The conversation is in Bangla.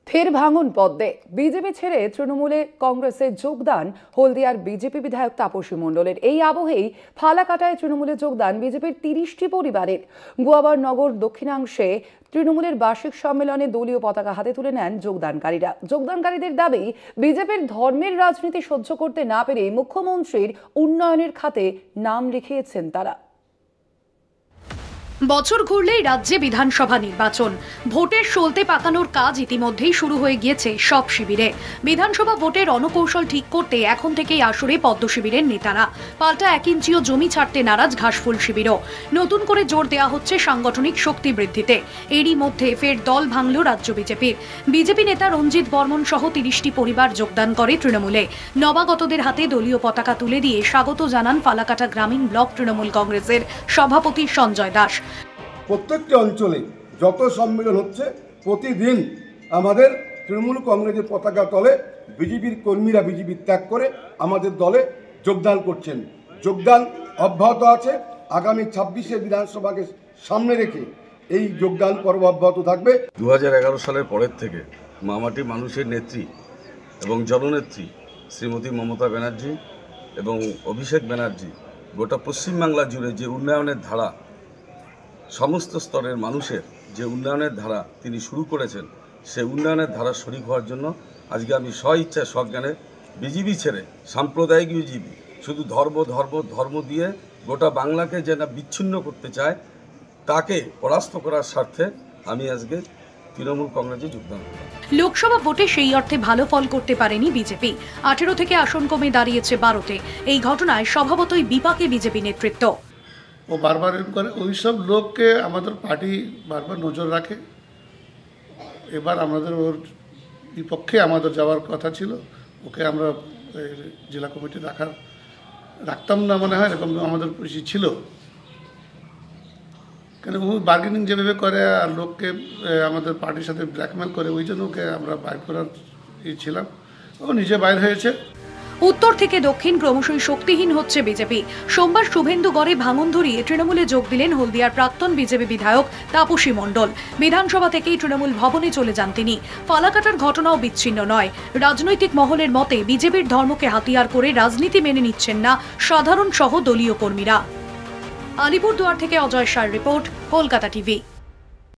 ফের ভাঙন পদ্মে বিজেপি ছেড়ে তৃণমূলে কংগ্রেসে যোগদান হলদিয়ার বিজেপি বিধায়ক তাপসী মণ্ডলের। এই আবহেই ফালাকাটায় তৃণমূলে যোগদান বিজেপির ৩০টি পরিবারের। গোয়াবার নগর দক্ষিণাংশে তৃণমূলের বার্ষিক সম্মেলনে দলীয় পতাকা হাতে তুলে নেন যোগদানকারীদের দাবি, বিজেপির ধর্মের রাজনীতি সহ্য করতে না পেরে মুখ্যমন্ত্রীর উন্নয়নের খাতে নাম লিখিয়েছেন তারা। বছর ঘুরলেই রাজ্যে বিধানসভা নির্বাচন, ভোটের সলতে পাকানোর কাজ ইতিমধ্যেই শুরু হয়ে গিয়েছে সব শিবিরে। বিধানসভা ভোটের রণকৌশল ঠিক করতে এখন থেকেই আসরে পদ্ম শিবিরের নেতারা। পাল্টা 1 ইঞ্চিও জমি ছাড়তে নারাজ ঘাসফুল শিবিরও। নতুন করে জোর দেওয়া হচ্ছে সাংগঠনিক শক্তি বৃদ্ধিতে। এরই মধ্যে ফের দল ভাঙল রাজ্য বিজেপির। বিজেপি নেতা রঞ্জিত বর্মন সহ 30টি পরিবার যোগদান করে তৃণমূলে। নবাগতদের হাতে দলীয় পতাকা তুলে দিয়ে স্বাগত জানান ফালাকাটা গ্রামীণ ব্লক তৃণমূল কংগ্রেসের সভাপতি সঞ্জয় দাস। প্রত্যেকটি অঞ্চলে যত সম্মেলন হচ্ছে প্রতিদিন আমাদের তৃণমূল কংগ্রেসের পতাকা তলে বিজেপির কর্মীরা বিজেপি ত্যাগ করে আমাদের দলে যোগদান করছেন। যোগদান অব্যাহত আছে। আগামী 26শে বিধানসভাকে সামনে রেখে এই যোগদান পর্ব অব্যাহত থাকবে। 2011 সালের পরের থেকে মামাটি মানুষের নেত্রী এবং জননেত্রী শ্রীমতী মমতা ব্যানার্জি এবং অভিষেক ব্যানার্জি গোটা পশ্চিমবাংলা জুড়ে যে উন্নয়নের ধারা, সমস্ত স্তরের মানুষের যে উন্নয়নের ধারা তিনি শুরু করেছেন, সে উন্নয়নের ধারা শরিক হওয়ার জন্য আজকে আমি স্বইচ্ছায় সজ্ঞানে বিজেপি ছেড়ে সাম্প্রদায়িক বিজেপি শুধু ধর্ম দিয়ে গোটা বাংলাকে যে না বিচ্ছিন্ন করতে চায়, তাকে পরাস্ত করার স্বার্থে আমি আজকে তৃণমূল কংগ্রেসে যোগদান করি। লোকসভা ভোটে সেই অর্থে ভালো ফল করতে পারেনি বিজেপি। 18 থেকে আসন কমে দাঁড়িয়েছে 12-তে। এই ঘটনায় স্বভাবতই বিপাকে বিজেপি নেতৃত্ব। ও বারবার করে ওই সব লোককে আমাদের পার্টি বারবার নজর রাখে। এবার আমাদের ওর বিপক্ষে আমাদের যাওয়ার কথা ছিল, ওকে আমরা জেলা কমিটি রাখতাম না মনে হয়, এরকম আমাদের পরিচিত ছিল। কেন ও বার্গেনিং যেভাবে করে আর লোককে আমাদের পার্টির সাথে ব্ল্যাকমেল করে, ওই জন্য ওকে আমরা বাইর করার ছিলাম। ও নিজে বাইর হয়েছে। উত্তর থেকে দক্ষিণ ক্রমশই শক্তিহীন হচ্ছে বিজেপি। সোমবার শুভেন্দুগড়ে ভাঙন ধরিয়ে তৃণমূলে যোগ দিলেন হলদিয়ার প্রাক্তন বিজেপি বিধায়ক তাপসী মণ্ডল। বিধানসভা থেকেই তৃণমূল ভবনে চলে যান তিনি। ফালাকাটার ঘটনাও বিচ্ছিন্ন নয়। রাজনৈতিক মহলের মতে বিজেপির ধর্মকে হাতিয়ার করে রাজনীতি মেনে নিচ্ছেন না সাধারণ সহ দলীয় কর্মীরা। আলিপুরদুয়ার থেকে অজয় শাহর রিপোর্ট, কলকাতা টিভি।